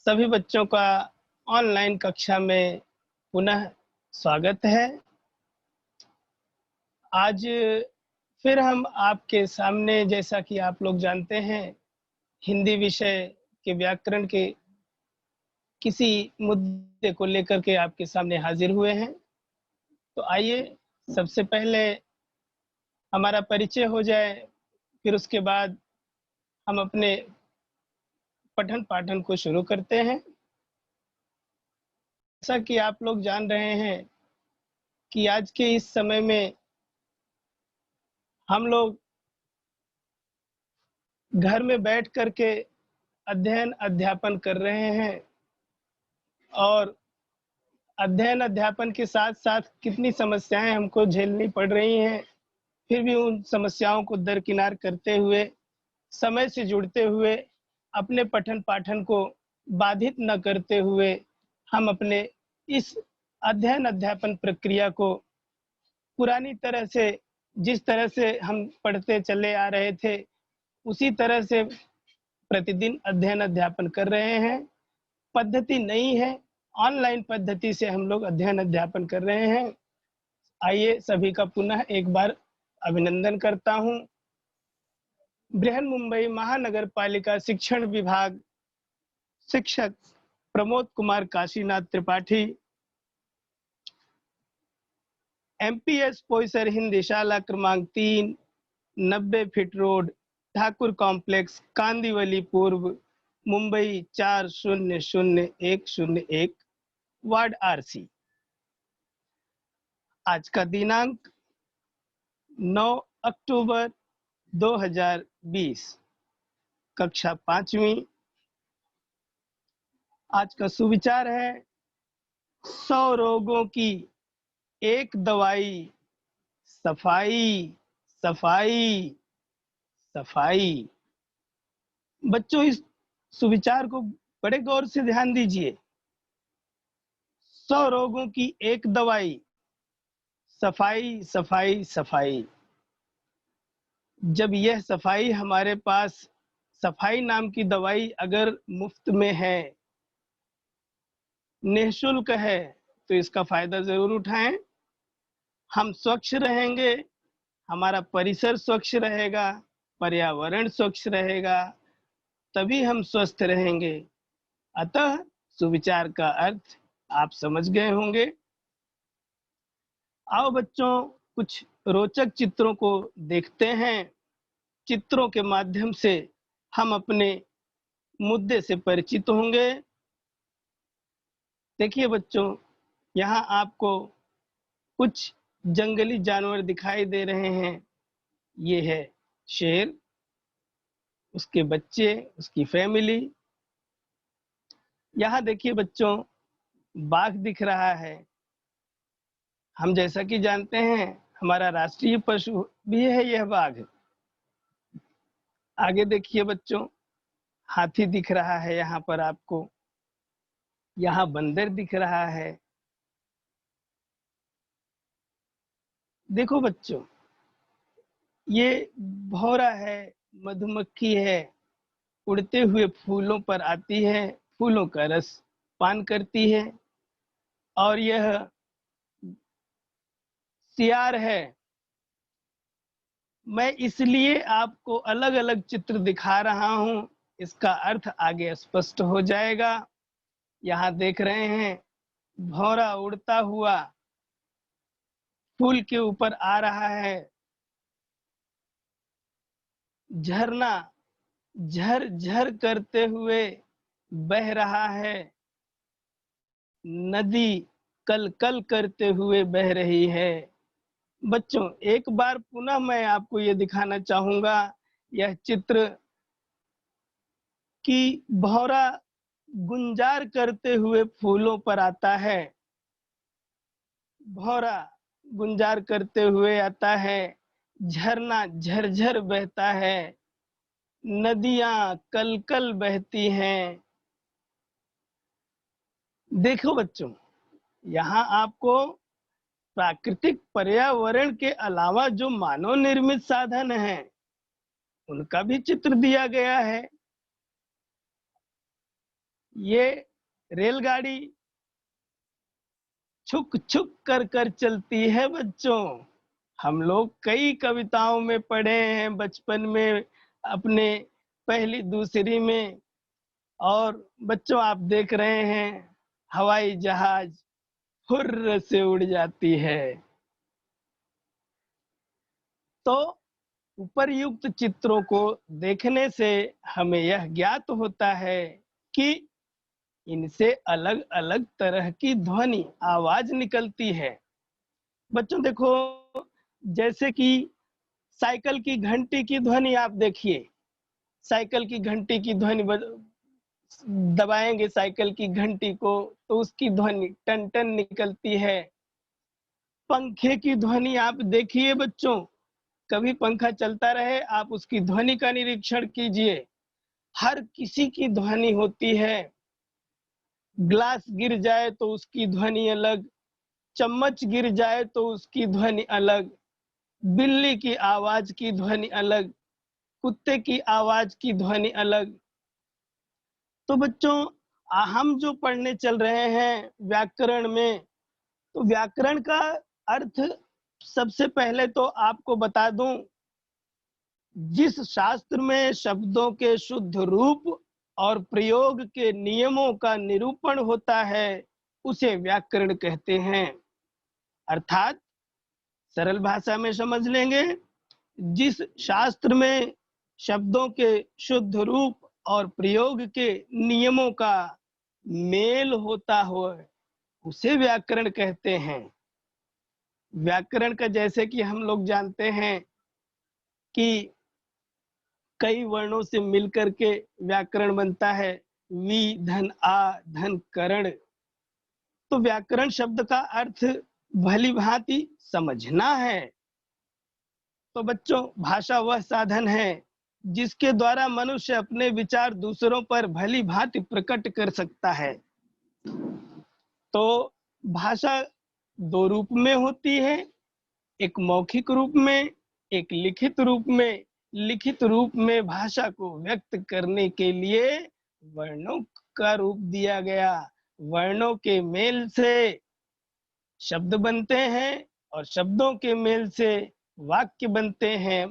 सभी बच्चों का ऑनलाइन कक्षा में पुनः स्वागत है। आज फिर हम आपके सामने, जैसा कि आप लोग जानते हैं, हिंदी विषय के व्याकरण के किसी मुद्दे को लेकर के आपके सामने हाजिर हुए हैं। तो आइए सबसे पहले हमारा परिचय हो जाए, फिर उसके बाद हम अपने पठन पाठन को शुरू करते हैं। जैसा कि आप लोग जान रहे हैं कि आज के इस समय में हम लोग घर में बैठ कर के अध्ययन अध्यापन कर रहे हैं और अध्ययन अध्यापन के साथ साथ कितनी समस्याएं हमको झेलनी पड़ रही हैं, फिर भी उन समस्याओं को दरकिनार करते हुए, समय से जुड़ते हुए, अपने पठन पाठन को बाधित न करते हुए हम अपने इस अध्ययन अध्यापन प्रक्रिया को पुरानी तरह से, जिस तरह से हम पढ़ते चले आ रहे थे, उसी तरह से प्रतिदिन अध्ययन अध्यापन कर रहे हैं। पद्धति नई है, ऑनलाइन पद्धति से हम लोग अध्ययन अध्यापन कर रहे हैं। आइए सभी का पुनः एक बार अभिनंदन करता हूं। बृहन्मुंबई महानगर पालिका शिक्षण विभाग शिक्षक प्रमोद कुमार काशीनाथ त्रिपाठी, एमपीएस पोईसर हिंदी शाला क्रमांक 3, 90 feet road, Thakur complex, Kandivali पूर्व, मुंबई 400101, वार्ड आरसी। आज का दिनांक 9 अक्टूबर 2020, कक्षा 5वीं। आज का सुविचार है 100 रोगों की एक दवाई, सफाई सफाई सफाई। बच्चों, इस सुविचार को बड़े गौर से ध्यान दीजिए। 100 रोगों की एक दवाई, सफाई सफाई सफाई। जब यह सफाई हमारे पास, सफाई नाम की दवाई अगर मुफ्त में है, निःशुल्क है, तो इसका फायदा जरूर उठाएं। हम स्वच्छ रहेंगे, हमारा परिसर स्वच्छ रहेगा, पर्यावरण स्वच्छ रहेगा, तभी हम स्वस्थ रहेंगे। अतः सुविचार का अर्थ आप समझ गए होंगे। आओ बच्चों, कुछ रोचक चित्रों को देखते हैं। चित्रों के माध्यम से हम अपने मुद्दे से परिचित होंगे। देखिए बच्चों, यहाँ आपको कुछ जंगली जानवर दिखाई दे रहे हैं। ये है शेर, उसके बच्चे, उसकी फैमिली। यहाँ देखिए बच्चों, बाघ दिख रहा है। हम जैसा कि जानते हैं, हमारा राष्ट्रीय पशु भी है यह बाघ। आगे देखिए बच्चों, हाथी दिख रहा है यहाँ पर आपको। यहाँ बंदर दिख रहा है। देखो बच्चों, ये भौरा है, मधुमक्खी है, उड़ते हुए फूलों पर आती है, फूलों का रस पान करती है। और यह सियार है। मैं इसलिए आपको अलग अलग चित्र दिखा रहा हूं, इसका अर्थ आगे स्पष्ट हो जाएगा। यहाँ देख रहे हैं, भौरा उड़ता हुआ फूल के ऊपर आ रहा है। झरना झर झर करते हुए बह रहा है। नदी कल कल करते हुए बह रही है। बच्चों, एक बार पुनः मैं आपको ये दिखाना चाहूंगा, यह चित्र कि भौरा गुंजार करते हुए फूलों पर आता है। भौरा गुंजार करते हुए आता है, झरना झरझर बहता है, नदियां कल कल बहती हैं। देखो बच्चों, यहाँ आपको प्राकृतिक पर्यावरण के अलावा जो मानव निर्मित साधन हैं, उनका भी चित्र दिया गया है। ये रेलगाड़ी छुक छुक कर कर चलती है बच्चों। हम लोग कई कविताओं में पढ़े हैं बचपन में, अपने पहली दूसरी में। और बच्चों आप देख रहे हैं हवाई जहाज हुर्र से उड़ जाती है। तो उपर्युक्त चित्रों को देखने से हमें यह ज्ञात होता है कि इनसे अलग अलग तरह की ध्वनि आवाज निकलती है। बच्चों देखो, जैसे कि साइकिल की घंटी की ध्वनि आप देखिए, साइकिल की घंटी की ध्वनि दबाएंगे साइकिल की घंटी को तो उसकी ध्वनि टन टन निकलती है। पंखे की ध्वनि आप देखिए बच्चों, कभी पंखा चलता रहे आप उसकी ध्वनि का निरीक्षण कीजिए, हर किसी की ध्वनि होती है। ग्लास गिर जाए तो उसकी ध्वनि अलग, चम्मच गिर जाए तो उसकी ध्वनि अलग, बिल्ली की आवाज की ध्वनि अलग, कुत्ते की आवाज की ध्वनि अलग। तो बच्चों हम जो पढ़ने चल रहे हैं व्याकरण में, तो व्याकरण का अर्थ सबसे पहले तो आपको बता दूं, जिस शास्त्र में शब्दों के शुद्ध रूप और प्रयोग के नियमों का निरूपण होता है उसे व्याकरण कहते हैं। अर्थात सरल भाषा में समझ लेंगे, जिस शास्त्र में शब्दों के शुद्ध रूप और प्रयोग के नियमों का मेल होता हो उसे व्याकरण कहते हैं। व्याकरण का जैसे कि हम लोग जानते हैं कि कई वर्णों से मिलकर के व्याकरण बनता है, वी धन आ धन करण। तो व्याकरण शब्द का अर्थ भली भांति समझना है। तो बच्चों भाषा वह साधन है जिसके द्वारा मनुष्य अपने विचार दूसरों पर भली भांति प्रकट कर सकता है। तो भाषा दो रूप में होती है, एक मौखिक रूप में, एक लिखित रूप में। लिखित रूप में भाषा को व्यक्त करने के लिए वर्णों का रूप दिया गया। वर्णों के मेल से शब्द बनते हैं और शब्दों के मेल से वाक्य बनते हैं।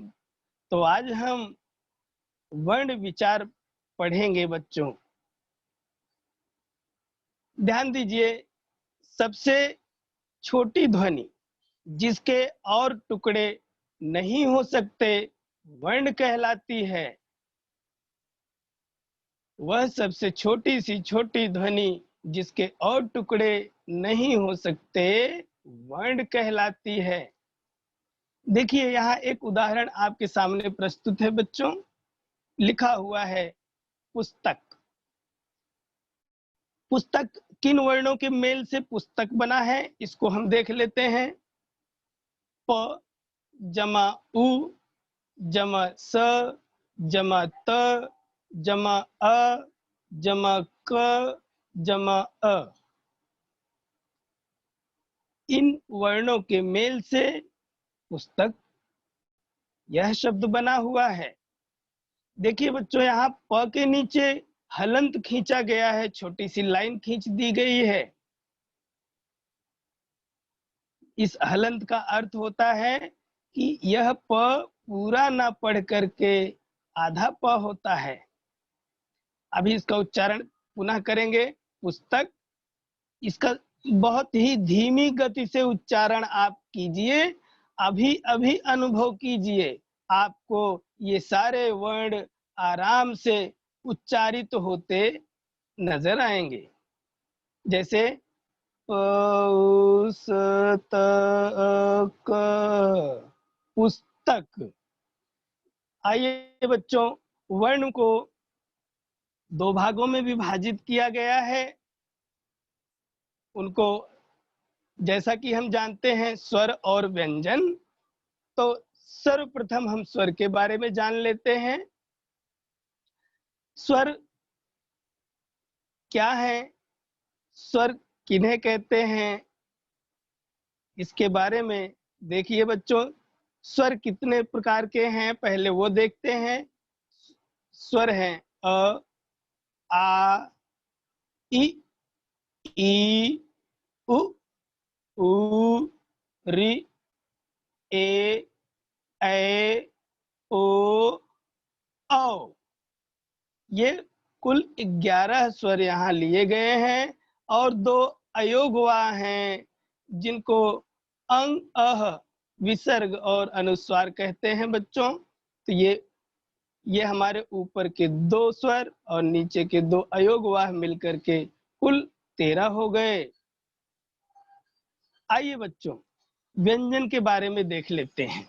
तो आज हम वर्ण विचार पढ़ेंगे बच्चों। ध्यान दीजिए, सबसे छोटी ध्वनि जिसके और टुकड़े नहीं हो सकते वर्ण कहलाती है। वह सबसे छोटी सी छोटी ध्वनि जिसके और टुकड़े नहीं हो सकते वर्ण कहलाती है। देखिए यहाँ एक उदाहरण आपके सामने प्रस्तुत है बच्चों। लिखा हुआ है पुस्तक। पुस्तक किन वर्णों के मेल से पुस्तक बना है इसको हम देख लेते हैं। प जमा उ जमा स जमा त जमा अ जमा क जमा अ। इन वर्णों के मेल से पुस्तक यह शब्द बना हुआ है। देखिए बच्चों यहाँ प के नीचे हलंत खींचा गया है, छोटी सी लाइन खींच दी गई है। इस हलंत का अर्थ होता है कि यह प पूरा ना पढ़ करके आधा प होता है। अभी इसका उच्चारण पुनः करेंगे, पुस्तक। इसका बहुत ही धीमी गति से उच्चारण आप कीजिए, अभी अभी अनुभव कीजिए, आपको ये सारे वर्ण आराम से उच्चारित होते नजर आएंगे। जैसे पुस्तक। आइए बच्चों, वर्ण को दो भागों में विभाजित किया गया है। उनको जैसा कि हम जानते हैं स्वर और व्यंजन। तो सर्वप्रथम हम स्वर के बारे में जान लेते हैं। स्वर क्या है, स्वर किन्हें कहते हैं, इसके बारे में देखिए बच्चों। स्वर कितने प्रकार के हैं पहले वो देखते हैं। स्वर हैं अ, आ, इ, ई, उ, ऊ, रि, ए, ऐ, ओ, औ। ये कुल 11 स्वर यहाँ लिए गए हैं और 2 अयोगवाह हैं जिनको अंग, अह, विसर्ग और अनुस्वार कहते हैं बच्चों। तो ये हमारे ऊपर के 2 स्वर और नीचे के 2 अयोगवाह मिलकर के कुल 13 हो गए। आइए बच्चों व्यंजन के बारे में देख लेते हैं।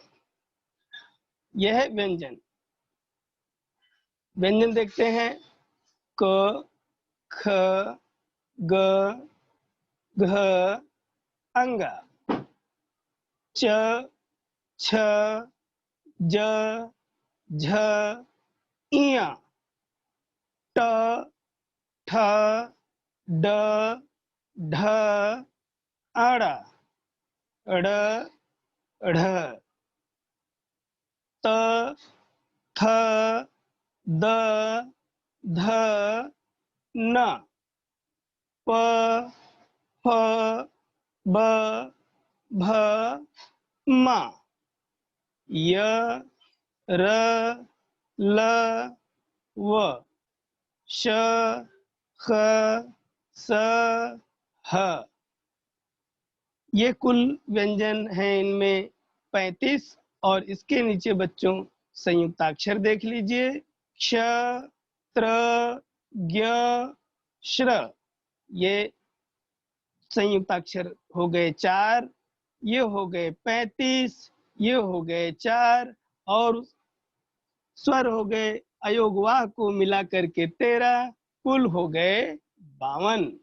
यह है व्यंजन। व्यंजन देखते हैं। क, ख, ग, घ, अंगा। च, छ, ज, झ, इया। ट, ठ, ड, ढ, आड़ा। ड़, ढ़। त, थ, द, ध, न। प, फ, ब, भ, म। य, र, ल, व। श, ख, स, ह। ये कुल व्यंजन हैं इनमें 35 और इसके नीचे बच्चों संयुक्ताक्षर देख लीजिए। क्ष, त्र, ज्ञ, श्र। ये संयुक्ताक्षर हो गए 4, ये हो गए 35, ये हो गए 4 और स्वर हो गए अयोगवाह को मिला करके 13, कुल हो गए 52।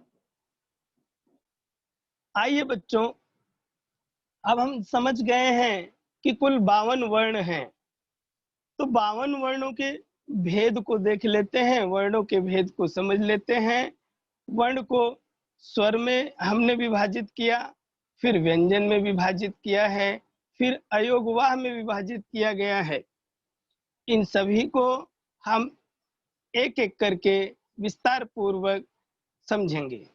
आइए बच्चों अब हम समझ गए हैं कि कुल 52 वर्ण हैं। तो 52 वर्णों के भेद को देख लेते हैं, वर्णों के भेद को समझ लेते हैं। वर्ण को स्वर में हमने विभाजित किया, फिर व्यंजन में विभाजित किया है, फिर अयोगवाह में विभाजित किया गया है। इन सभी को हम एक एक करके विस्तार पूर्वक समझेंगे।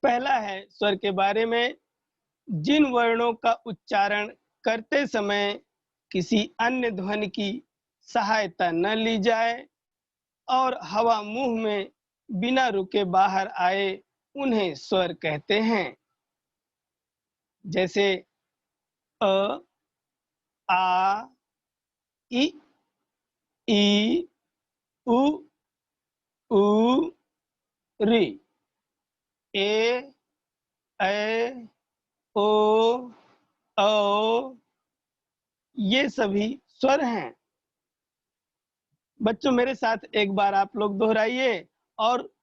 पहला है स्वर के बारे में। जिन वर्णों का उच्चारण करते समय किसी अन्य ध्वनि की सहायता न ली जाए और हवा मुंह में बिना रुके बाहर आए उन्हें स्वर कहते हैं। जैसे अ, आ, इ, ई, उ, ऊ, रि। ए, ऐ, ओ, औ। ये सभी स्वर हैं। बच्चों मेरे साथ एक बार आप लोग दोहराइए और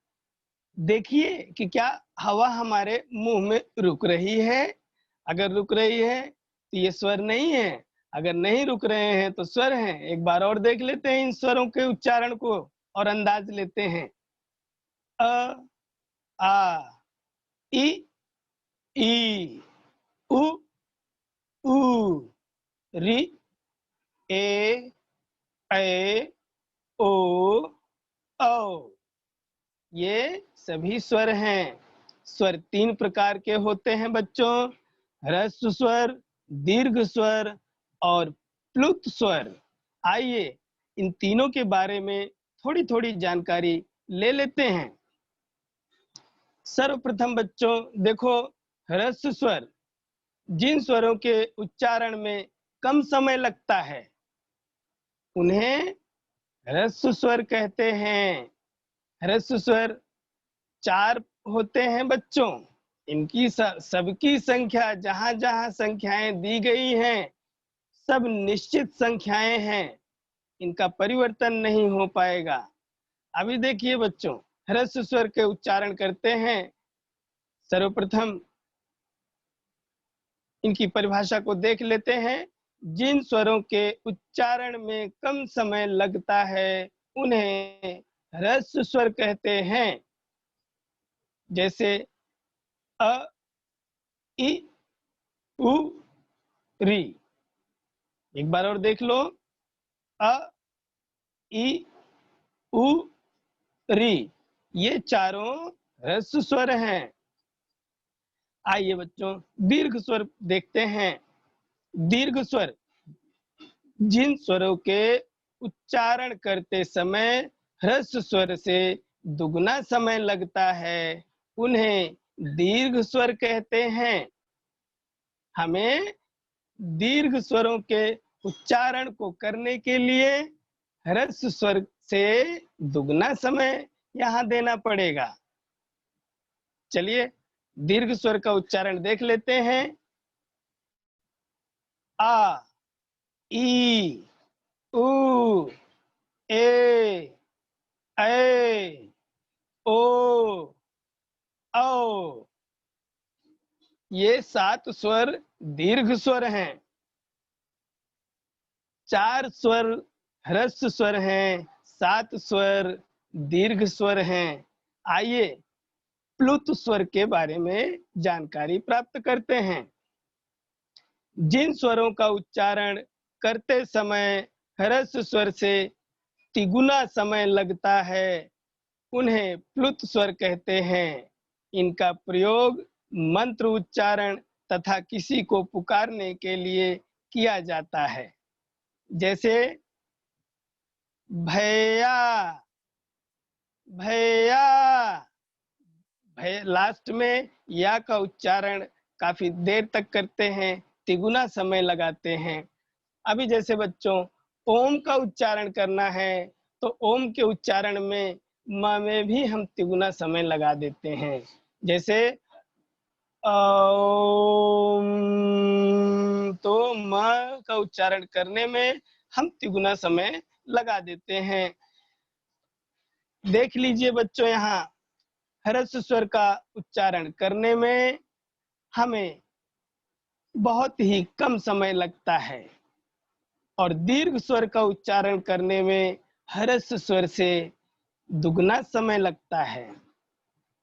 देखिए कि क्या हवा हमारे मुंह में रुक रही है। अगर रुक रही है तो ये स्वर नहीं है, अगर नहीं रुक रहे हैं तो स्वर हैं। एक बार और देख लेते हैं इन स्वरों के उच्चारण को और अंदाज लेते हैं। अ, आ, इ, ई, उ, ऊ, रि, ए, ऐ, ओ, औ। ये सभी स्वर हैं। स्वर 3 प्रकार के होते हैं बच्चों। ह्रस्व स्वर, दीर्घ स्वर और प्लुत स्वर। आइए इन तीनों के बारे में थोड़ी थोड़ी जानकारी ले लेते हैं। सर्वप्रथम बच्चों देखो, ह्रस्व स्वर जिन स्वरों के उच्चारण में कम समय लगता है उन्हें ह्रस्व स्वर कहते हैं। ह्रस्व स्वर 4 होते हैं बच्चों। इनकी सबकी संख्या जहां जहां संख्याएं दी गई हैं सब निश्चित संख्याएं हैं, इनका परिवर्तन नहीं हो पाएगा। अभी देखिए बच्चों ह्रस्व स्वर के उच्चारण करते हैं। सर्वप्रथम इनकी परिभाषा को देख लेते हैं। जिन स्वरों के उच्चारण में कम समय लगता है उन्हें ह्रस्व स्वर कहते हैं। जैसे अ, इ, उ, रि। एक बार और देख लो। अ, इ, उ, रि। ये चारों ह्रस्व स्वर हैं। आइए बच्चों दीर्घ स्वर देखते हैं। दीर्घ स्वर जिन स्वरों के उच्चारण करते समय ह्रस्व स्वर से दुगना समय लगता है उन्हें दीर्घ स्वर कहते हैं। हमें दीर्घ स्वरों के उच्चारण को करने के लिए ह्रस्व स्वर से दुगना समय यहाँ देना पड़ेगा। चलिए दीर्घ स्वर का उच्चारण देख लेते हैं। आ, ई, उ, ए, ऐ, ओ, औ। ये 7 स्वर दीर्घ स्वर हैं। 4 स्वर ह्रस्व स्वर हैं, 7 स्वर दीर्घ स्वर हैं। आइए प्लुत स्वर के बारे में जानकारी प्राप्त करते हैं। जिन स्वरों का उच्चारण करते समय ह्रस्व स्वर से तिगुना समय लगता है उन्हें प्लुत स्वर कहते हैं। इनका प्रयोग मंत्र उच्चारण तथा किसी को पुकारने के लिए किया जाता है। जैसे भैया, भैया, लास्ट में या का उच्चारण काफी देर तक करते हैं, तिगुना समय लगाते हैं। अभी जैसे बच्चों ओम का उच्चारण करना है तो ओम के उच्चारण में म में भी हम तिगुना समय लगा देते हैं। जैसे ओम, तो म का उच्चारण करने में हम तिगुना समय लगा देते हैं। देख लीजिए बच्चों यहाँ ह्रस्व स्वर का उच्चारण करने में हमें बहुत ही कम समय लगता है और दीर्घ स्वर का उच्चारण करने में ह्रस्व स्वर से दुगना समय लगता है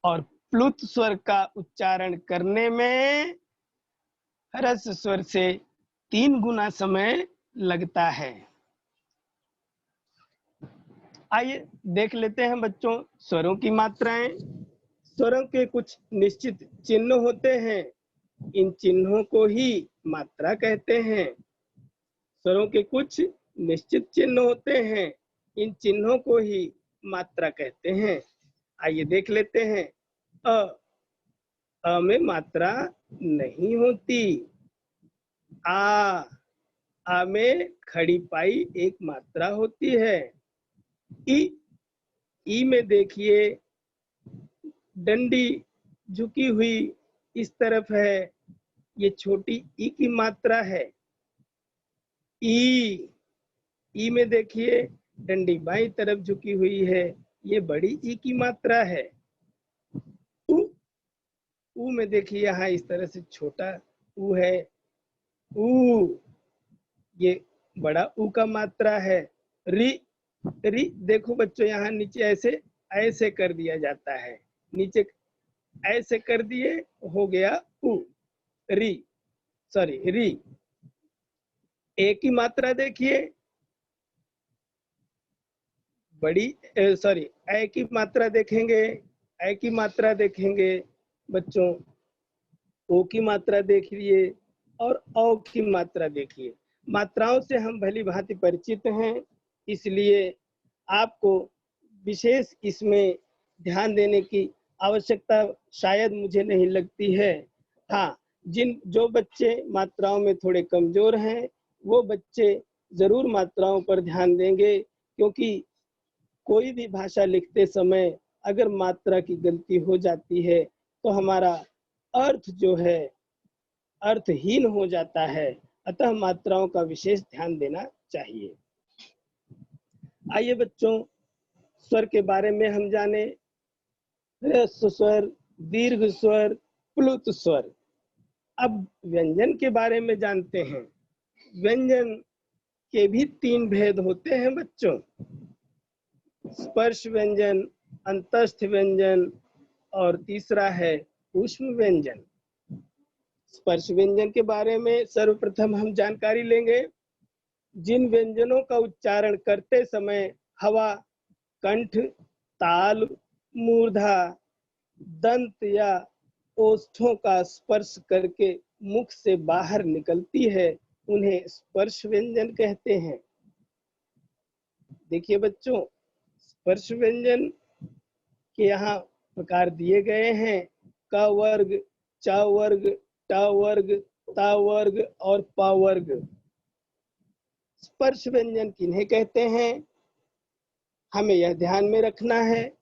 और प्लुत स्वर का उच्चारण करने में ह्रस्व स्वर से 3 गुना समय लगता है। आइए देख लेते हैं बच्चों स्वरों की मात्राएं। स्वरों के कुछ निश्चित चिन्ह होते हैं, इन चिन्हों को ही मात्रा कहते हैं। स्वरों के कुछ निश्चित चिन्ह होते हैं, इन चिन्हों को ही मात्रा कहते हैं। आइए देख लेते हैं। अ में मात्रा नहीं होती। आ में खड़ी पाई एक मात्रा होती है। ई में देखिए डंडी झुकी हुई इस तरफ है, ये छोटी ई की मात्रा है। ई में देखिए डंडी बाईं तरफ झुकी हुई है, ये बड़ी ई की मात्रा है। ऊ में देखिए यहाँ इस तरह से छोटा ऊ है। ऊ ये बड़ा ऊ का मात्रा है। री देखो बच्चों यहाँ नीचे ऐसे ऐसे कर दिया जाता है, नीचे ऐसे कर दिए हो गया ऊ। री ए की मात्रा देखिए बड़ी ए की मात्रा देखेंगे, ए की मात्रा देखेंगे बच्चों, ओ की मात्रा देखिए और औ की मात्रा देखिए। मात्राओं से हम भली भांति परिचित हैं, इसलिए आपको विशेष इसमें ध्यान देने की आवश्यकता शायद मुझे नहीं लगती है। हाँ, जो बच्चे मात्राओं में थोड़े कमजोर हैं वो बच्चे जरूर मात्राओं पर ध्यान देंगे, क्योंकि कोई भी भाषा लिखते समय अगर मात्रा की गलती हो जाती है तो हमारा अर्थ जो है अर्थहीन हो जाता है। अतः मात्राओं का विशेष ध्यान देना चाहिए। आइए बच्चों स्वर के बारे में हम जाने। ह्रस्व स्वर, दीर्घ स्वर, प्लुत स्वर। अब व्यंजन के बारे में जानते हैं। व्यंजन के भी 3 भेद होते हैं बच्चों। स्पर्श व्यंजन, अंतस्थ व्यंजन और तीसरा है ऊष्म व्यंजन। स्पर्श व्यंजन के बारे में सर्वप्रथम हम जानकारी लेंगे। जिन व्यंजनों का उच्चारण करते समय हवा, कंठ, ताल मूर्धा दंत या ओष्ठों का स्पर्श करके मुख से बाहर निकलती है, उन्हें स्पर्श व्यंजन कहते हैं। देखिए बच्चों, स्पर्श व्यंजन के यहाँ प्रकार दिए गए हैं: क वर्ग, च वर्ग, ट वर्ग, त वर्ग और प वर्ग। स्पर्श व्यंजन किन्हें कहते हैं, हमें यह ध्यान में रखना है,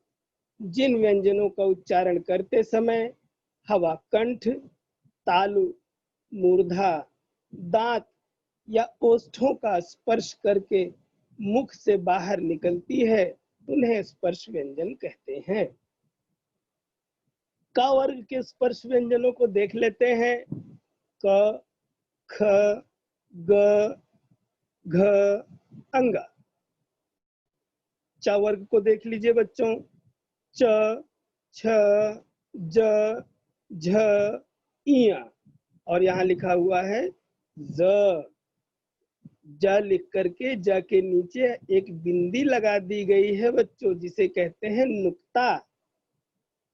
जिन व्यंजनों का उच्चारण करते समय हवा कंठ, तालु, मूर्धा, दांत या ओष्ठों का स्पर्श करके मुख से बाहर निकलती है, उन्हें स्पर्श व्यंजन कहते हैं। क वर्ग के स्पर्श व्यंजनों को देख लेते हैं: क, ख, ग, घ, अंग। च वर्ग को देख लीजिए बच्चों: च, छ, ज, झ, इया। और यहाँ लिखा हुआ है ज। ज लिख करके ज के नीचे एक बिंदी लगा दी गई है बच्चों, जिसे कहते हैं नुक्ता।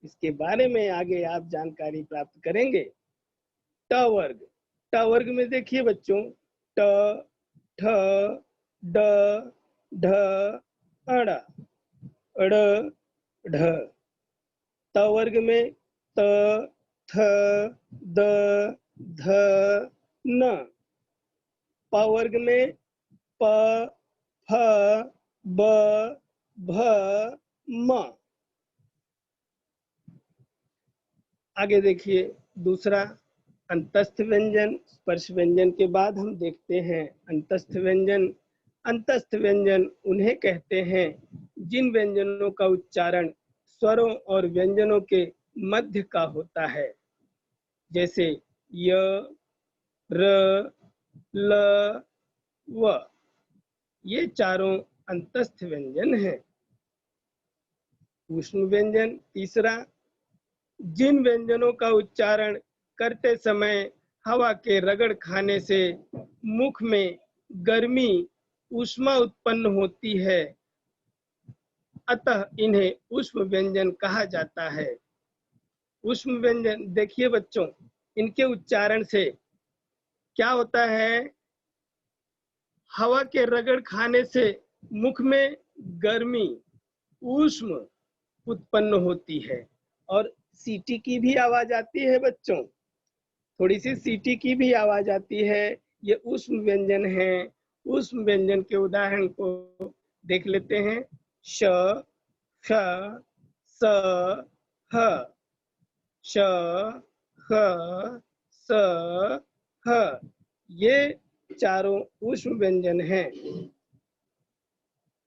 इसके बारे में आगे आप जानकारी प्राप्त करेंगे। ट वर्ग, ट वर्ग में देखिए बच्चों: ट, ठ, ड, ढ, अड़, अड़, ढ। त वर्ग में त, थ, द, ध, न। प वर्ग में प, फ, ब, भ, म। आगे देखिए दूसरा अंतस्थ व्यंजन। स्पर्श व्यंजन के बाद हम देखते हैं अंतस्थ व्यंजन। अंतस्थ व्यंजन उन्हें कहते हैं जिन व्यंजनों का उच्चारण स्वरों और व्यंजनों के मध्य का होता है, जैसे य, र, ल, व। ये चारों अंतस्थ व्यंजन हैं। ऊष्म व्यंजन तीसरा, जिन व्यंजनों का उच्चारण करते समय हवा के रगड़ खाने से मुख में गर्मी ऊष्मा उत्पन्न होती है, अतः इन्हें ऊष्म व्यंजन कहा जाता है। ऊष्म व्यंजन देखिए बच्चों, इनके उच्चारण से क्या होता है, हवा के रगड़ खाने से मुख में गर्मी ऊष्म उत्पन्न होती है। और सीटी की भी आवाज आती है बच्चों, थोड़ी सी सीटी की भी आवाज आती है। ये ऊष्म व्यंजन है। ऊष्म व्यंजन के उदाहरण को देख लेते हैं: श, ख, स, ह, श, ह, स, ह। ये चारों ऊष्म व्यंजन हैं।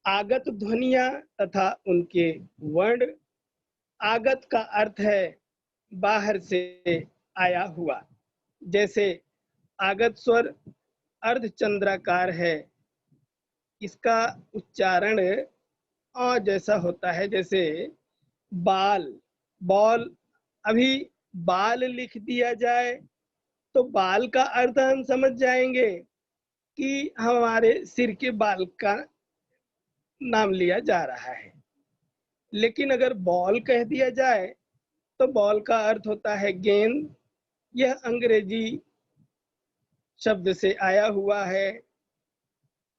आगत ध्वनियां तथा उनके वर्ण। आगत का अर्थ है बाहर से आया हुआ। जैसे आगत स्वर अर्धचंद्राकार है, इसका उच्चारण अ जैसा होता है, जैसे बाल, बॉल। अभी बाल लिख दिया जाए तो बाल का अर्थ हम समझ जाएंगे कि हमारे सिर के बाल का नाम लिया जा रहा है। लेकिन अगर बॉल कह दिया जाए तो बॉल का अर्थ होता है गेंद। यह अंग्रेजी शब्द से आया हुआ है,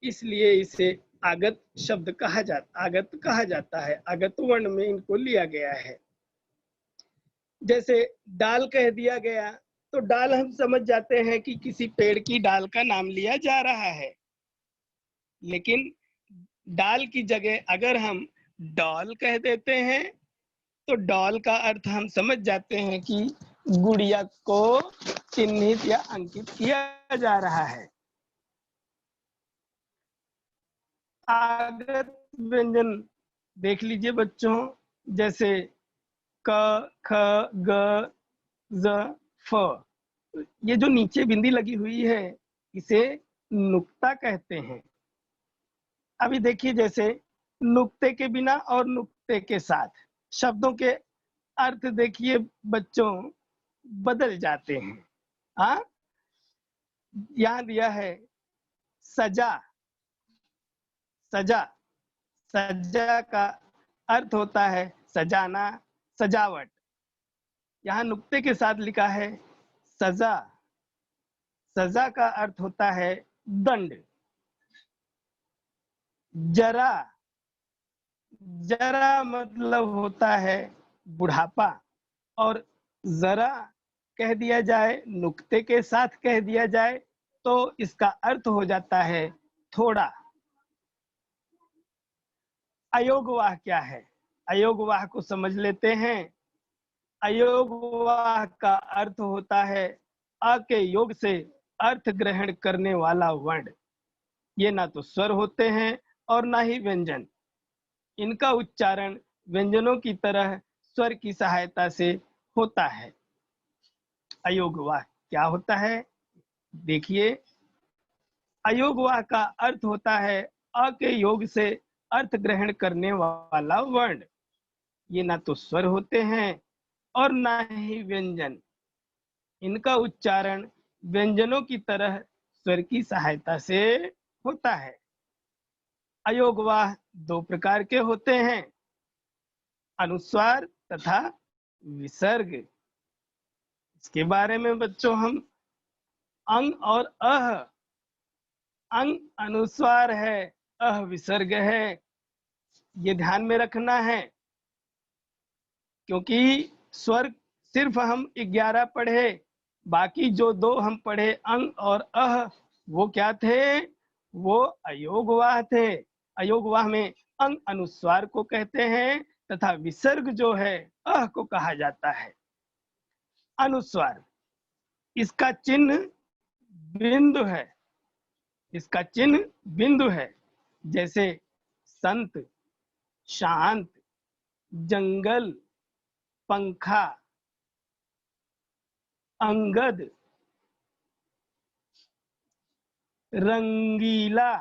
इसलिए इसे आगत शब्द कहा जाता, आगत कहा जाता है। आगत वर्ण में इनको लिया गया है। जैसे डाल कह दिया गया तो डाल हम समझ जाते हैं कि किसी पेड़ की डाल का नाम लिया जा रहा है। लेकिन डाल की जगह अगर हम डॉल कह देते हैं तो डॉल का अर्थ हम समझ जाते हैं कि गुड़िया को चिन्हित या अंकित किया जा रहा है। आगत व्यंजन देख लीजिए बच्चों, जैसे क, ख, ग, ज, फ। ये जो नीचे बिंदी लगी हुई है इसे नुक्ता कहते हैं। अभी देखिए, जैसे नुक्ते के बिना और नुक्ते के साथ शब्दों के अर्थ देखिए बच्चों बदल जाते हैं। हाँ, यहाँ दिया है सजा। सजा, सजा का अर्थ होता है सजाना, सजावट। यहाँ नुक्ते के साथ लिखा है सजा। सजा का अर्थ होता है दंड। जरा, जरा मतलब होता है बुढ़ापा। और जरा कह दिया जाए, नुक्ते के साथ कह दिया जाए तो इसका अर्थ हो जाता है थोड़ा। अयोगवाह क्या है? अयोगवाह को समझ लेते हैं। अयोगवाह का अर्थ होता है अ के योग से अर्थ ग्रहण करने वाला वर्ण। ये ना तो स्वर होते हैं और ना ही व्यंजन। इनका उच्चारण व्यंजनों की तरह स्वर की सहायता से होता है। अयोगवाह क्या होता है? देखिए, अयोगवाह का अर्थ होता है अ के योग से अर्थ ग्रहण करने वाला वर्ण। ये ना तो स्वर होते हैं और ना ही व्यंजन। इनका उच्चारण व्यंजनों की तरह स्वर की सहायता से होता है। अयोगवाह दो प्रकार के होते हैं, अनुस्वार तथा विसर्ग। इसके बारे में बच्चों हम अंग और अह, अंग अनुस्वार है, अह विसर्ग है, ये ध्यान में रखना है। क्योंकि स्वर सिर्फ हम 11 पढ़े, बाकी जो दो हम पढ़े अंग और अह, वो क्या थे? वो अयोगवाह थे। अयोगवाह में अंग अनुस्वार को कहते हैं तथा विसर्ग जो है अह को कहा जाता है। अनुस्वार, इसका चिन्ह बिंदु है। इसका चिन्ह बिंदु है। जैसे संत, शांत, जंगल, पंखा, अंगद, रंगीला।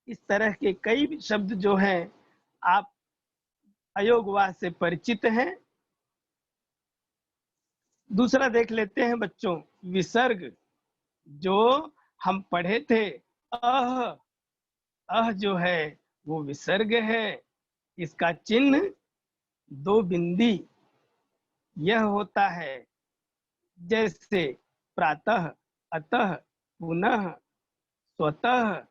इस तरह के कई शब्द जो हैं आप अयोगवाह से परिचित हैं। दूसरा देख लेते हैं बच्चों, विसर्ग, जो हम पढ़े थे अह। अह जो है वो विसर्ग है। इसका चिन्ह दो बिंदी यह होता है। जैसे प्रातः, अतः, पुनः, स्वतः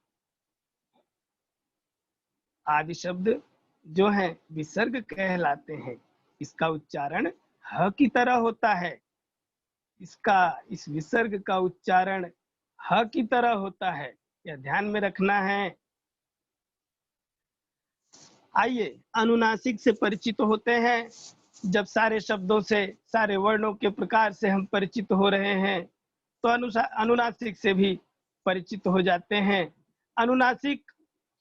आदि शब्द जो हैं विसर्ग कहलाते हैं। इसका उच्चारण ह की तरह होता है। इस विसर्ग का उच्चारण ह की तरह होता है, यह ध्यान में रखना है। आइए अनुनासिक से परिचित होते हैं। जब सारे शब्दों से, सारे वर्णों के प्रकार से हम परिचित हो रहे हैं तो अनुनासिक से भी परिचित हो जाते हैं। अनुनासिक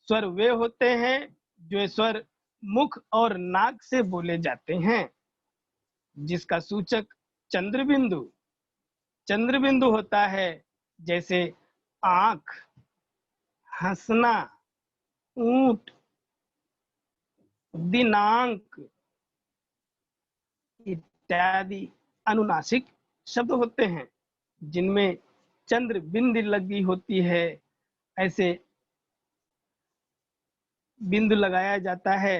स्वर वे होते हैं जो स्वर मुख और नाक से बोले जाते हैं, जिसका सूचक चंद्रबिंदु, चंद्रबिंदु होता है। जैसे आंख, हंसना, ऊंट, दिनांक इत्यादि अनुनासिक शब्द होते हैं जिनमें चंद्र बिंदु लगी होती है। ऐसे बिंदु लगाया जाता है,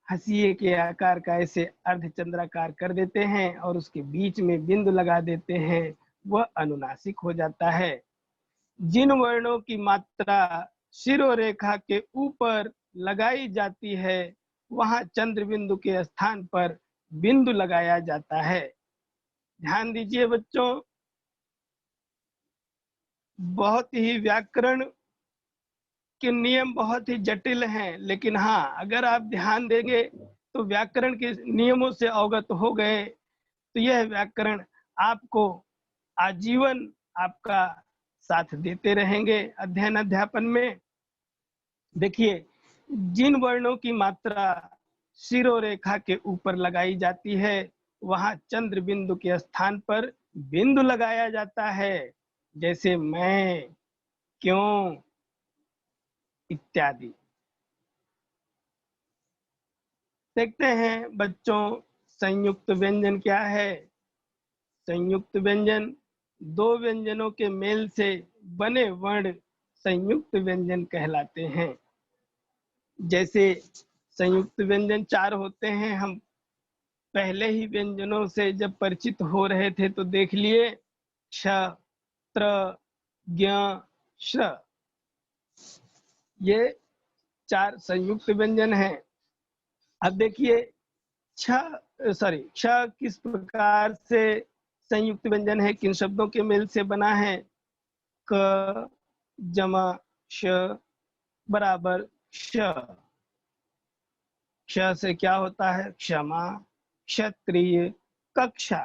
हंसिए के आकार का ऐसे अर्धचंद्राकार कर देते हैं और उसके बीच में बिंदु लगा देते हैं, वह अनुनासिक हो जाता है। जिन वर्णों की मात्रा शिरोरेखा के ऊपर लगाई जाती है वहां चंद्र बिंदु के स्थान पर बिंदु लगाया जाता है। ध्यान दीजिए बच्चों, बहुत ही व्याकरण के नियम बहुत ही जटिल हैं, लेकिन हाँ, अगर आप ध्यान देंगे तो व्याकरण के नियमों से अवगत हो गए तो यह व्याकरण आपको आजीवन आपका साथ देते रहेंगे अध्ययन अध्यापन में। देखिए, जिन वर्णों की मात्रा शिरोरेखा के ऊपर लगाई जाती है वहां चंद्र बिंदु के स्थान पर बिंदु लगाया जाता है। जैसे मैं, क्यों इत्यादि। देखते हैं बच्चों, संयुक्त व्यंजन क्या है? संयुक्त व्यंजन दो व्यंजनों के मेल से बने वर्ण संयुक्त व्यंजन कहलाते हैं। जैसे संयुक्त व्यंजन 4 होते हैं। हम पहले ही व्यंजनों से जब परिचित हो रहे थे तो देख लिए, क्ष, त्र, ज्ञ, श्र, ये 4 संयुक्त व्यंजन हैं। अब देखिए क्ष किस प्रकार से संयुक्त व्यंजन है, किन शब्दों के मेल से बना है। क जमा श बराबर क्ष। क्ष से क्या होता है, क्षमा, क्षत्रिय, कक्षा।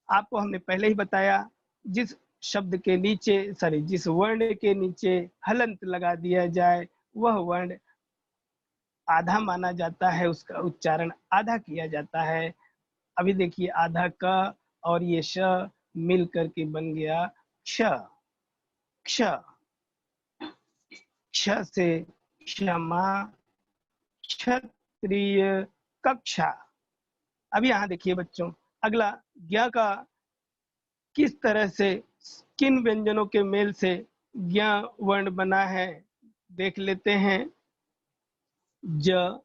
आपको हमने पहले ही बताया, जिस शब्द के नीचे जिस वर्ण के नीचे हलंत लगा दिया जाए वह वर्ण आधा माना जाता है, उसका उच्चारण आधा किया जाता है। अभी देखिए आधा क और ये श मिल करके बन गया क्ष। क्ष, क्ष से क्षमा, क्षत्रिय, कक्षा। अब यहाँ देखिए बच्चों, अगला ज्ञ का किस तरह से, किन व्यंजनों के मेल से ज्ञ वर्ण बना है देख लेते हैं। ज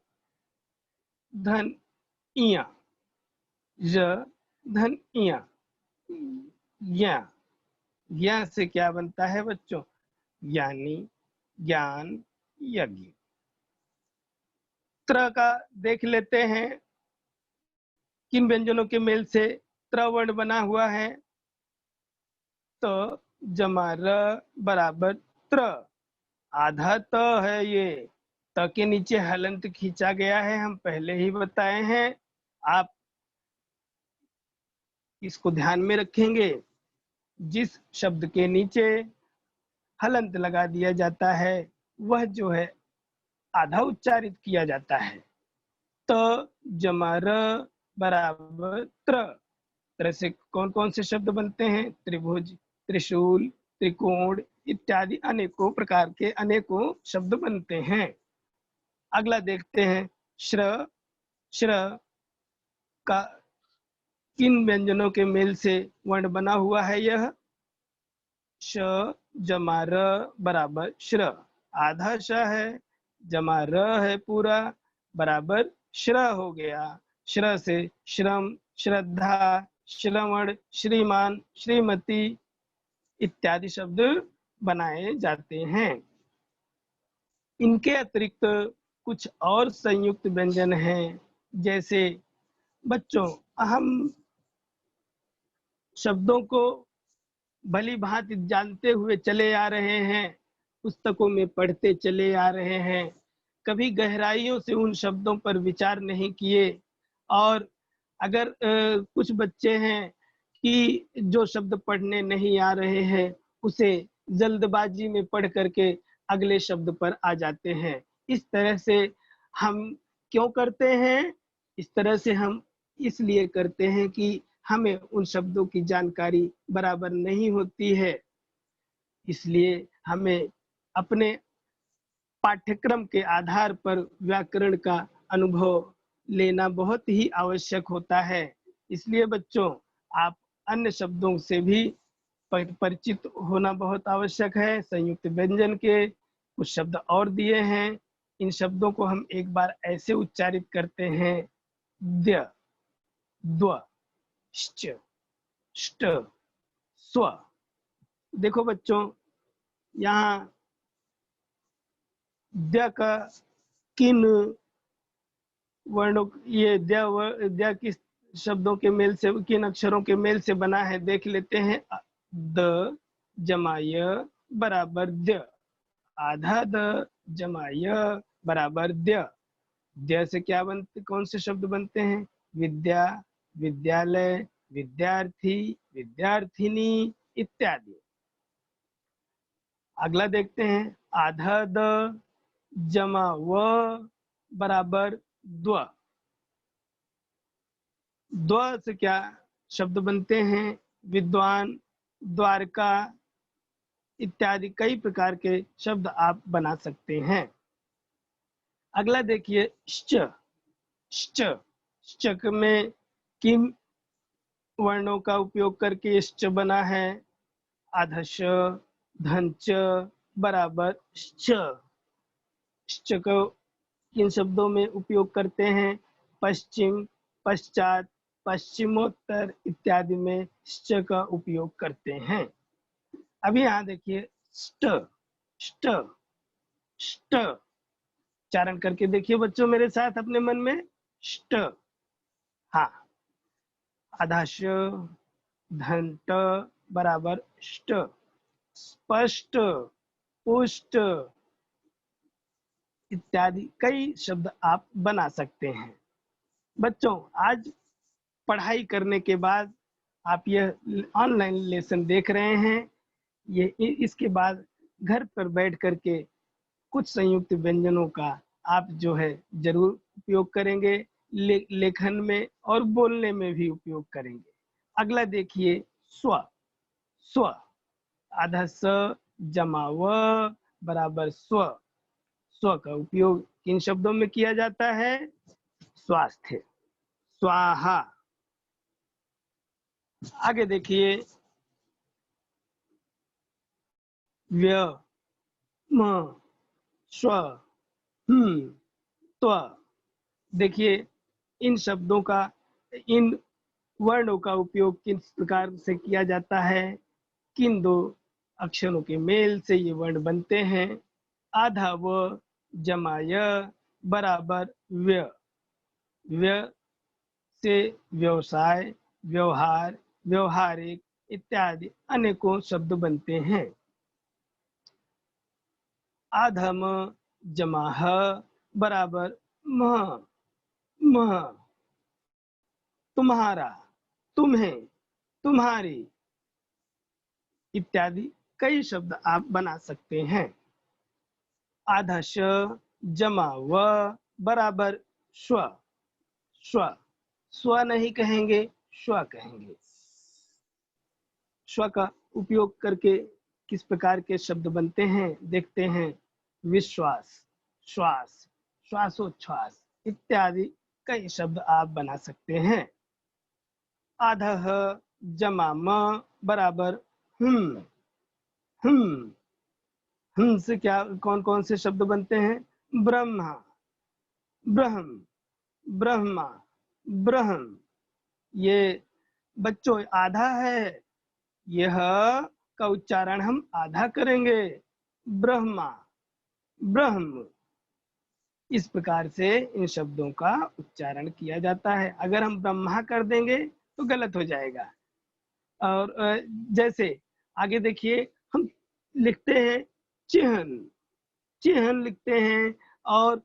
धन इया, ज धन इया, ज्ञ। ज्ञ से क्या बनता है बच्चों, यानी ज्ञान, यज्ञ। त्र का देख लेते हैं, किन व्यंजनों के मेल से त्र वर्ण बना हुआ है। तो जमा र बराबर त्र, आधा त है ये, त के नीचे हलंत खींचा गया है, हम पहले ही बताए हैं। आप इसको ध्यान में रखेंगे, जिस शब्द के नीचे हलंत लगा दिया जाता है वह जो है आधा उच्चारित किया जाता है। त जमा र बराबर त्र। त्र से कौन कौन से शब्द बनते हैं, त्रिभुज, त्रिशूल, त्रिकोण इत्यादि अनेकों प्रकार के अनेकों शब्द बनते हैं। अगला देखते हैं श्र। श्र का किन व्यंजनों के मेल से वर्ण बना हुआ है यह। श जमा र बराबर श्र, आधा श है, जमा र है पूरा, बराबर श्र हो गया। श्र से श्रम, श्रद्धा, श्रवण, श्रीमान, श्रीमती इत्यादि शब्द बनाए जाते हैं। इनके अतिरिक्त कुछ और संयुक्त व्यंजन हैं, जैसे बच्चों हम शब्दों को भली भांति जानते हुए चले आ रहे हैं, पुस्तकों में पढ़ते चले आ रहे हैं, कभी गहराइयों से उन शब्दों पर विचार नहीं किए। और अगर कुछ बच्चे हैं कि जो शब्द पढ़ने नहीं आ रहे हैं, उसे जल्दबाजी में पढ़ करके अगले शब्द पर आ जाते हैं। इस तरह से हम क्यों करते हैं, इस तरह से हम इसलिए करते हैं कि हमें उन शब्दों की जानकारी बराबर नहीं होती है। इसलिए हमें अपने पाठ्यक्रम के आधार पर व्याकरण का अनुभव लेना बहुत ही आवश्यक होता है। इसलिए बच्चों आप अन्य शब्दों से भी परिचित होना बहुत आवश्यक है। संयुक्त व्यंजन के कुछ शब्द और दिए हैं, इन शब्दों को हम एक बार ऐसे उच्चारित करते हैं, द्य, द्व, श्च, ष्ट, स्व। देखो बच्चों, यहाँ द्य का किन वर्णों, ये द्य किस शब्दों के मेल से, किन अक्षरों के मेल से बना है देख लेते हैं। द जमा य बराबर द्य, आधा द जमा य बराबर द्य। द्य से क्या बनते, कौन से शब्द बनते हैं, विद्या, विद्यालय, विद्यार्थी, विद्यार्थिनी इत्यादि। अगला देखते हैं, आधा द जमा व बराबर द्व। द्व से क्या शब्द बनते हैं, विद्वान, द्वारका इत्यादि कई प्रकार के शब्द आप बना सकते हैं। अगला देखिए श्च। श्च, श्च में किन वर्णों का उपयोग करके श्च बना है, अधश, धंच बराबर श्च। ष्ट को किन शब्दों में उपयोग करते हैं? पश्चिम, पश्चात, पश्चिमोत्तर इत्यादि में ष्ट का उपयोग करते हैं। अभी यहाँ देखिए ष्ट, ष्ट, ष्ट, उच्चारण करके देखिए बच्चों मेरे साथ अपने मन में, ष्ट। हाँ, आधा श, धन ट बराबर ष्ट। स्पष्ट, पुष्ट इत्यादि कई शब्द आप बना सकते हैं। बच्चों आज पढ़ाई करने के बाद आप यह ऑनलाइन लेसन देख रहे हैं, ये इसके बाद घर पर बैठ करके कुछ संयुक्त व्यंजनों का आप जो है जरूर उपयोग करेंगे, लेखन में और बोलने में भी उपयोग करेंगे। अगला देखिए स्व, स्व, आधा स जमा व बराबर स्व। स्व का उपयोग किन शब्दों में किया जाता है? स्वास्थ्य, स्वाहा। आगे देखिए व्य, म, स्व, त्व। देखिए इन शब्दों का, इन वर्णों का उपयोग किस प्रकार से किया जाता है? किन दो अक्षरों के मेल से ये वर्ण बनते हैं? आधा व जमा य बराबर व्य। व्य से व्यवसाय, व्यवहार, व्यवहारिक इत्यादि अनेकों शब्द बनते हैं। आधम जमा ह बराबर मह, मह। तुम्हारा, तुम्हें, तुम्हारी इत्यादि कई शब्द आप बना सकते हैं। आधा श जमा व बराबर स्व, स्व। स्व नहीं कहेंगे, स्व कहेंगे। स्व का उपयोग करके किस प्रकार के शब्द बनते हैं देखते हैं। विश्वास, श्वास, श्वासोच्छ्वास इत्यादि कई शब्द आप बना सकते हैं। आधः जमा म बराबर हम, हम से क्या कौन कौन से शब्द बनते हैं? ब्रह्मा, ब्रह्म, ब्रह्मा, ब्रह्म। ये बच्चों आधा है, यह का उच्चारण हम आधा करेंगे, ब्रह्मा, ब्रह्म। इस प्रकार से इन शब्दों का उच्चारण किया जाता है। अगर हम ब्रह्मा कर देंगे तो गलत हो जाएगा। और जैसे आगे देखिए हम लिखते हैं चिन्ह, चिन्ह लिखते हैं और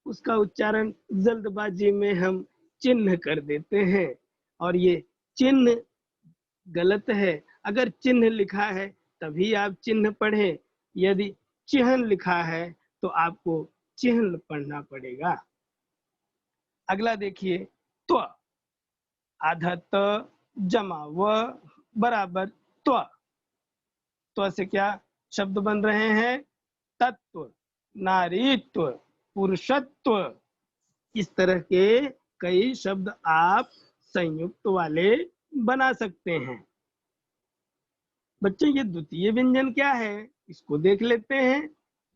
उसका उच्चारण जल्दबाजी में हम चिन्ह कर देते हैं और ये चिन्ह गलत है। अगर चिन्ह लिखा है तभी आप चिन्ह पढ़ें, यदि चिन्ह लिखा है तो आपको चिन्ह पढ़ना पड़ेगा। अगला देखिए त्व, आधा त जमा व बराबर त्व। त्व से क्या शब्द बन रहे हैं? तत्व, नारीत्व, पुरुषत्व। इस तरह के कई शब्द आप संयुक्त वाले बना सकते हैं। बच्चों ये द्वितीय व्यंजन क्या है इसको देख लेते हैं।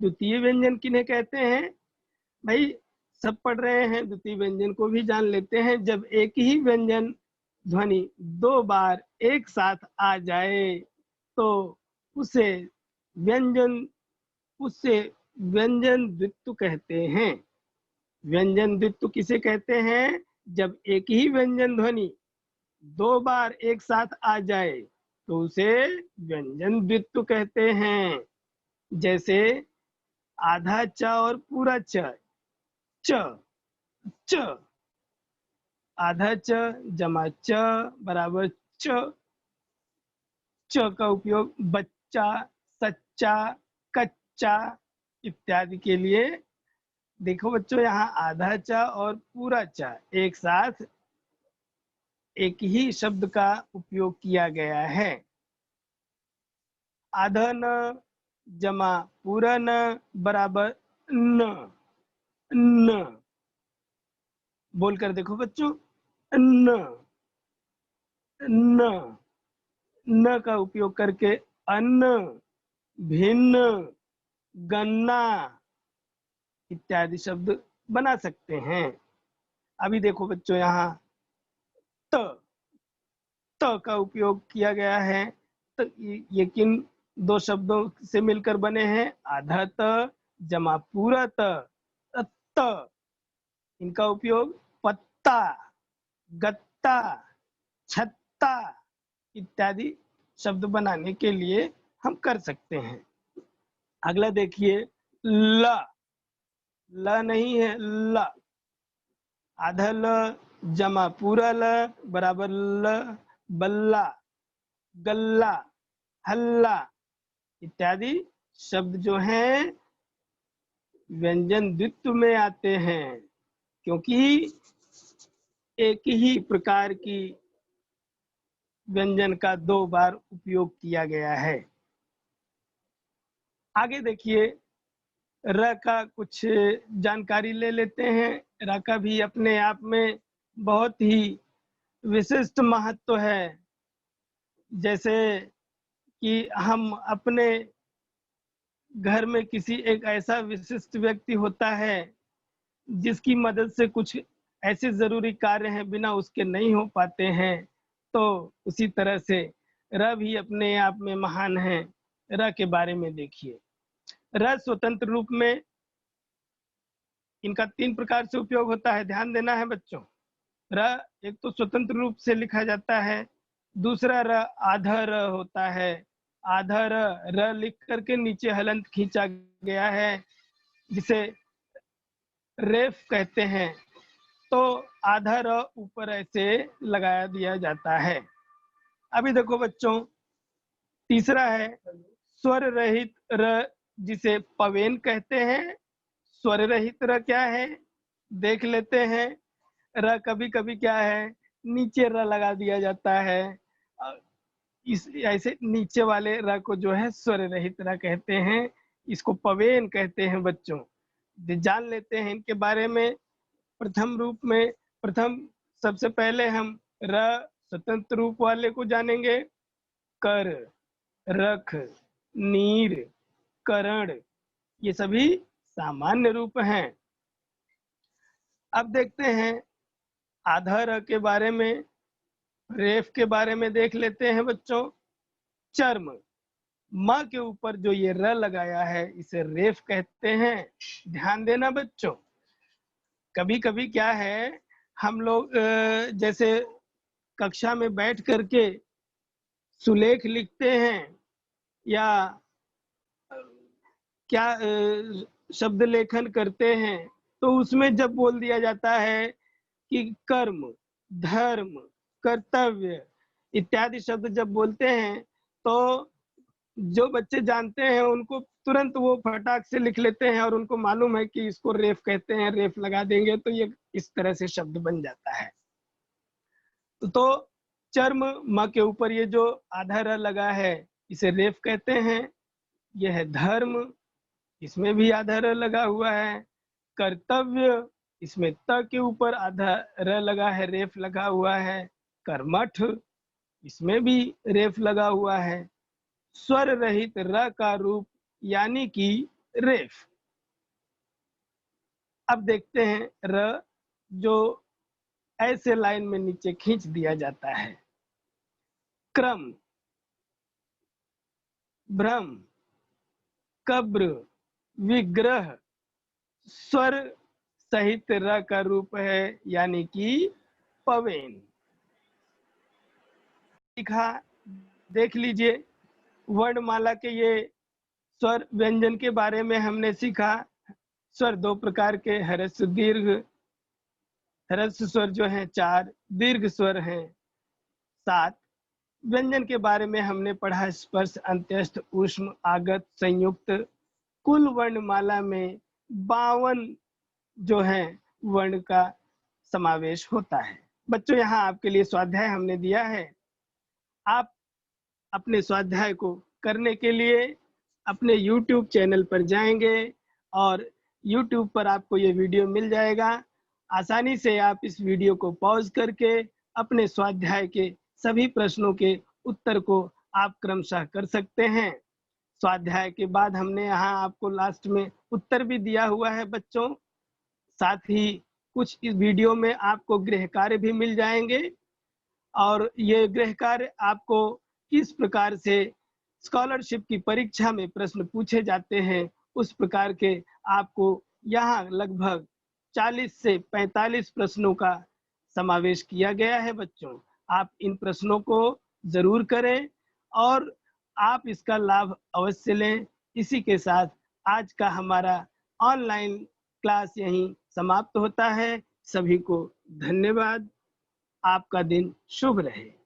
द्वितीय व्यंजन किन्हें कहते हैं? भाई सब पढ़ रहे हैं, द्वितीय व्यंजन को भी जान लेते हैं। जब एक ही व्यंजन ध्वनि दो बार एक साथ आ जाए तो उसे व्यंजन, उससे व्यंजन द्वित्व कहते हैं। व्यंजन द्वित्व किसे कहते हैं? जब एक ही व्यंजन ध्वनि दो बार एक साथ आ जाए तो उसे व्यंजन द्वित्व कहते हैं। जैसे आधा च और पूरा च, च, च। आधा च जमा च बराबर च। च का उपयोग बच्चा, सच्चा, कच्चा इत्यादि के लिए। देखो बच्चों यहाँ आधा च और पूरा च एक साथ एक ही शब्द का उपयोग किया गया है। आधा न जमा पूरा न बराबर न, न। बोलकर देखो बच्चों, न, न। न का उपयोग करके अन्न, भिन्न, गन्ना, इत्यादि शब्द बना सकते हैं। अभी देखो बच्चों, यहाँ त का उपयोग किया गया है। तो ये किन दो शब्दों से मिलकर बने हैं? आधा त जमा पूरा त। इनका उपयोग पत्ता, गत्ता, छत्ता इत्यादि शब्द बनाने के लिए हम कर सकते हैं। अगला देखिए, ल नहीं है, ल। आधा ल जमा पूरा ल बराबर ल, बल्ला, गल्ला, हल्ला इत्यादि शब्द जो हैं व्यंजन द्वित्व में आते हैं, क्योंकि एक ही प्रकार की व्यंजन का 2 बार उपयोग किया गया है। आगे देखिए, र का कुछ जानकारी ले लेते हैं। र का भी अपने आप में बहुत ही विशिष्ट महत्व है। जैसे कि हम अपने घर में किसी एक ऐसा विशिष्ट व्यक्ति होता है जिसकी मदद से कुछ ऐसे जरूरी कार्य हैं बिना उसके नहीं हो पाते हैं, तो उसी तरह से र भी अपने आप में महान है। र के बारे में देखिए, र स्वतंत्र रूप में इनका 3 प्रकार से उपयोग होता है, ध्यान देना है बच्चों। र एक तो स्वतंत्र रूप से लिखा जाता है, दूसरा र आधा र होता है। आधा र लिख करके नीचे हलंत खींचा गया है, जिसे रेफ कहते हैं। तो आधा र ऊपर ऐसे लगाया दिया जाता है। अभी देखो बच्चों, तीसरा है स्वर रहित र, जिसे पवेन कहते हैं। स्वर रहित र क्या है, देख लेते हैं। र कभी कभी क्या है, नीचे र लगा दिया जाता है। इस ऐसे नीचे वाले र को जो है स्वर रहित र कहते हैं। इसको पवेन कहते हैं बच्चों। जान लेते हैं इनके बारे में। प्रथम रूप में, सबसे पहले हम र स्वतंत्र रूप वाले को जानेंगे। कर, रख, नीर, करण ये सभी सामान्य रूप हैं। अब देखते हैं आधा र के बारे में, रेफ के बारे में देख लेते हैं बच्चों। चर्म, माँ के ऊपर जो ये र लगाया है इसे रेफ कहते हैं। ध्यान देना बच्चों, कभी कभी क्या है, हम लोग जैसे कक्षा में बैठ करके सुलेख लिखते हैं या क्या शब्द लेखन करते हैं, तो उसमें जब बोल दिया जाता है कि कर्म, धर्म, कर्तव्य इत्यादि शब्द जब बोलते हैं, तो जो बच्चे जानते हैं उनको तुरंत वो फटाक से लिख लेते हैं और उनको मालूम है कि इसको रेफ कहते हैं, रेफ लगा देंगे तो ये इस तरह से शब्द बन जाता है। तो चर्म, म के ऊपर ये जो आधा र लगा है इसे रेफ कहते हैं। यह है धर्म, इसमें भी आधा र लगा हुआ है। कर्तव्य, इसमें त के ऊपर आधा र लगा है, रेफ लगा हुआ है। कर्मठ, इसमें भी रेफ लगा हुआ है। स्वर रहित र का रूप यानी कि रेफ। अब देखते हैं र, जो ऐसे लाइन में नीचे खींच दिया जाता है। क्रम, भ्रम, कब्र, विग्रह स्वर सहित र का रूप है यानी कि पवेन। लिखा देख लीजिए, वर्णमाला के ये स्वर व्यंजन के बारे में हमने सीखा। स्वर 2 प्रकार के, ह्रस्व दीर्घ। ह्रस्व स्वर जो हैं 4, दीर्घ स्वर हैं 7। व्यंजन के बारे में हमने पढ़ा, स्पर्श, अंत्यस्थ, ऊष्म, आगत, संयुक्त। कुल वर्णमाला में 52 जो है वर्ण का समावेश होता है। बच्चों, यहाँ आपके लिए स्वाध्याय हमने दिया है। आप अपने स्वाध्याय को करने के लिए अपने YouTube चैनल पर जाएंगे और YouTube पर आपको ये वीडियो मिल जाएगा। आसानी से आप इस वीडियो को पॉज करके अपने स्वाध्याय के सभी प्रश्नों के उत्तर को आप क्रमशः कर सकते हैं। स्वाध्याय के बाद हमने यहाँ आपको लास्ट में उत्तर भी दिया हुआ है बच्चों। साथ ही कुछ इस वीडियो में आपको गृह कार्य भी मिल जाएंगे और ये गृह कार्य आपको किस प्रकार से स्कॉलरशिप की परीक्षा में प्रश्न पूछे जाते हैं, उस प्रकार के आपको यहाँ लगभग 40 से 45 प्रश्नों का समावेश किया गया है बच्चों। आप इन प्रश्नों को ज़रूर करें और आप इसका लाभ अवश्य लें। इसी के साथ आज का हमारा ऑनलाइन क्लास यहीं समाप्त होता है। सभी को धन्यवाद। आपका दिन शुभ रहे।